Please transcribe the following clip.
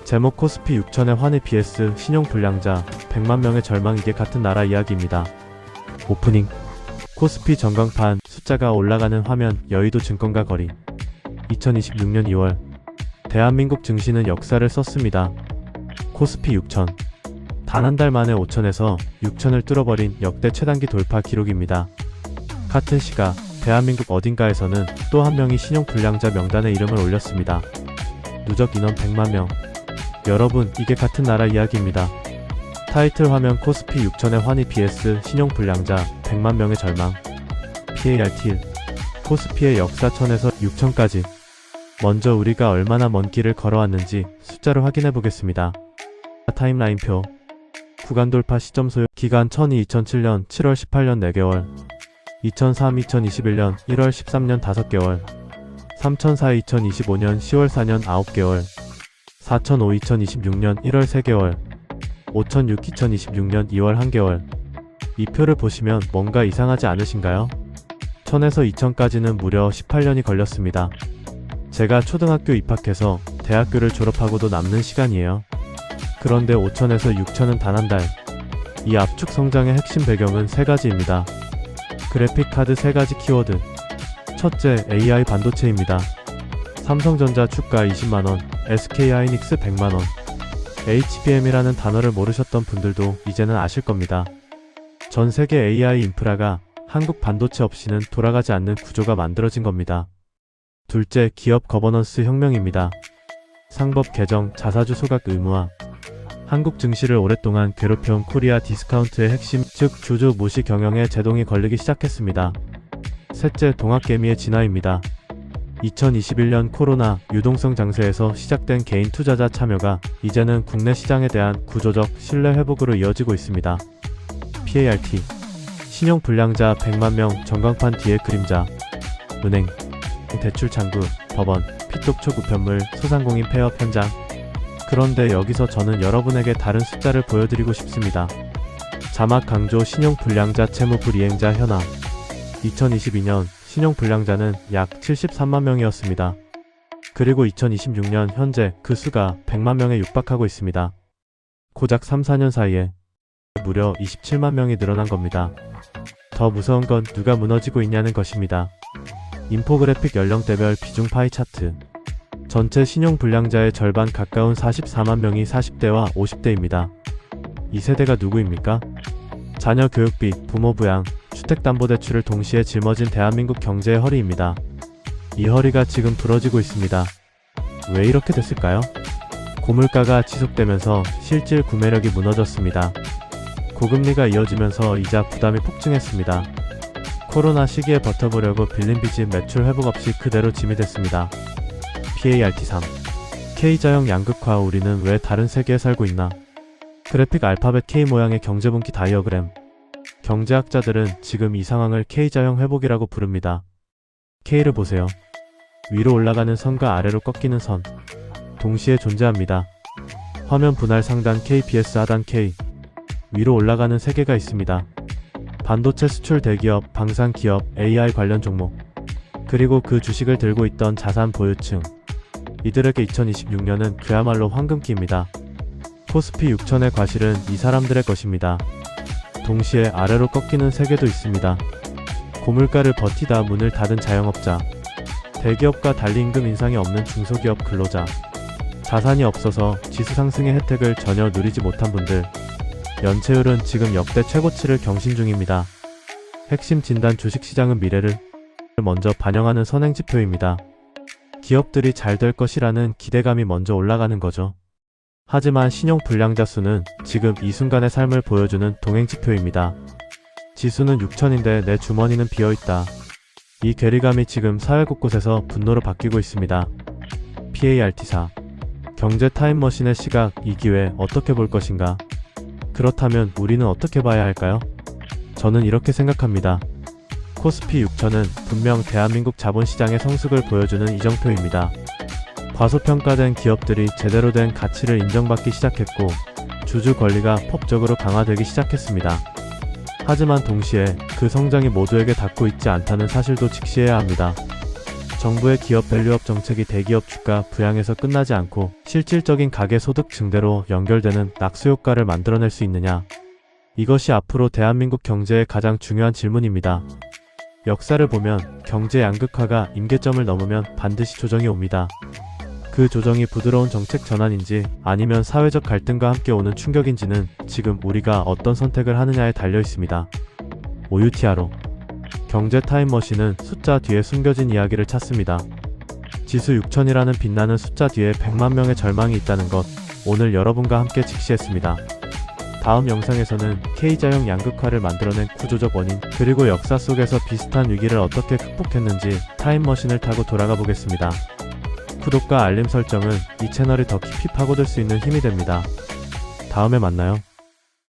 제목 코스피 6천의 환희 vs 신용불량자 100만 명의 절망. 이게 같은 나라 이야기입니다. 오프닝. 코스피 전광판 숫자가 올라가는 화면. 여의도 증권가 거리. 2026년 2월 대한민국 증시는 역사를 썼습니다. 코스피 6천. 단 한 달 만에 5천에서 6천을 뚫어버린 역대 최단기 돌파 기록입니다. 같은 시각 대한민국 어딘가에서는 또 한 명이 신용불량자 명단에 이름을 올렸습니다. 누적 인원 100만 명. 여러분, 이게 같은 나라 이야기입니다. 타이틀 화면. 코스피 6천의 환희 vs 신용불량자 100만 명의 절망. PART일. 코스피의 역사 1000에서 6천까지. 먼저 우리가 얼마나 먼 길을 걸어왔는지 숫자로 확인해 보겠습니다. 타임라인표. 구간 돌파 시점. 소요 기간 2002-2007년 7월 18년 4개월, 2003-2021년 1월 13년 5개월, 3004-2025년 10월 4년 9개월, 4005-2026년 1월 3개월, 5006-2026년 2월 1개월. 이 표를 보시면 뭔가 이상하지 않으신가요? 1000에서 2000까지는 무려 18년이 걸렸습니다. 제가 초등학교 입학해서 대학교를 졸업하고도 남는 시간이에요. 그런데 5000에서 6000은 단 한 달. 이 압축 성장의 핵심 배경은 3가지입니다. 그래픽카드 3가지 키워드. 첫째, AI 반도체입니다. 삼성전자 주가 20만원, SK하이닉스 100만원. HBM이라는 단어를 모르셨던 분들도 이제는 아실 겁니다. 전 세계 AI 인프라가 한국 반도체 없이는 돌아가지 않는 구조가 만들어진 겁니다. 둘째, 기업 거버넌스 혁명입니다. 상법 개정, 자사주 소각 의무화. 한국 증시를 오랫동안 괴롭혀온 코리아 디스카운트의 핵심, 즉 주주 무시 경영에 제동이 걸리기 시작했습니다. 셋째, 동학개미의 진화입니다. 2021년 코로나 유동성 장세에서 시작된 개인 투자자 참여가 이제는 국내 시장에 대한 구조적 신뢰 회복으로 이어지고 있습니다. PART. 신용불량자 100만 명 전광판 뒤의 그림자. 은행, 대출 창구, 법원, 피톡초 우편물, 소상공인 폐업 현장. 그런데 여기서 저는 여러분에게 다른 숫자를 보여드리고 싶습니다. 자막 강조. 신용불량자 채무불이행자 현황. 2022년 신용불량자는 약 73만 명이었습니다. 그리고 2026년 현재 그 수가 100만 명에 육박하고 있습니다. 고작 3-4년 사이에 무려 27만 명이 늘어난 겁니다. 더 무서운 건 누가 무너지고 있냐는 것입니다. 인포그래픽 연령대별 비중 파이 차트. 전체 신용불량자의 절반 가까운 44만 명이 40대와 50대입니다. 이 세대가 누구입니까? 자녀 교육비, 부모 부양, 주택담보대출을 동시에 짊어진 대한민국 경제의 허리입니다. 이 허리가 지금 부러지고 있습니다. 왜 이렇게 됐을까요? 고물가가 지속되면서 실질 구매력이 무너졌습니다. 고금리가 이어지면서 이자 부담이 폭증했습니다. 코로나 시기에 버텨보려고 빌린 빚이 매출 회복 없이 그대로 짐이 됐습니다. PART3. K자형 양극화. 우리는 왜 다른 세계에 살고 있나? 그래픽 알파벳 K 모양의 경제분기 다이어그램. 경제학자들은 지금 이 상황을 K자형 회복이라고 부릅니다. K를 보세요. 위로 올라가는 선과 아래로 꺾이는 선. 동시에 존재합니다. 화면 분할 상단 K vs 하단 K. 위로 올라가는 3개가 있습니다. 반도체 수출 대기업, 방산기업, AI 관련 종목. 그리고 그 주식을 들고 있던 자산 보유층. 이들에게 2026년은 그야말로 황금기입니다. 코스피 6천의 과실은 이 사람들의 것입니다. 동시에 아래로 꺾이는 3개도 있습니다. 고물가를 버티다 문을 닫은 자영업자, 대기업과 달리 임금 인상이 없는 중소기업 근로자, 자산이 없어서 지수 상승의 혜택을 전혀 누리지 못한 분들. 연체율은 지금 역대 최고치를 경신 중입니다. 핵심 진단. 주식시장은 미래를 먼저 반영하는 선행지표입니다. 기업들이 잘 될 것이라는 기대감이 먼저 올라가는 거죠. 하지만 신용불량자 수는 지금 이 순간의 삶을 보여주는 동행지표입니다. 지수는 6천인데 내 주머니는 비어있다. 이 괴리감이 지금 사회 곳곳에서 분노로 바뀌고 있습니다. PART4. 경제 타임머신의 시각. 이 기회 어떻게 볼 것인가? 그렇다면 우리는 어떻게 봐야 할까요? 저는 이렇게 생각합니다. 코스피 6천은 분명 대한민국 자본시장의 성숙을 보여주는 이정표입니다. 과소평가된 기업들이 제대로 된 가치를 인정받기 시작했고, 주주 권리가 법적으로 강화되기 시작했습니다. 하지만 동시에 그 성장이 모두에게 닿고 있지 않다는 사실도 직시해야 합니다. 정부의 기업 밸류업 정책이 대기업 주가 부양에서 끝나지 않고 실질적인 가계 소득 증대로 연결되는 낙수 효과를 만들어낼 수 있느냐? 이것이 앞으로 대한민국 경제의 가장 중요한 질문입니다. 역사를 보면 경제 양극화가 임계점을 넘으면 반드시 조정이 옵니다. 그 조정이 부드러운 정책 전환인지 아니면 사회적 갈등과 함께 오는 충격인지는 지금 우리가 어떤 선택을 하느냐에 달려 있습니다. OUTRO 경제 타임머신은 숫자 뒤에 숨겨진 이야기를 찾습니다. 지수 6000이라는 빛나는 숫자 뒤에 100만 명의 절망이 있다는 것, 오늘 여러분과 함께 직시했습니다. 다음 영상에서는 K자형 양극화를 만들어낸 구조적 원인, 그리고 역사 속에서 비슷한 위기를 어떻게 극복했는지 타임머신을 타고 돌아가 보겠습니다. 구독과 알림 설정은 이 채널이 더 깊이 파고들 수 있는 힘이 됩니다. 다음에 만나요.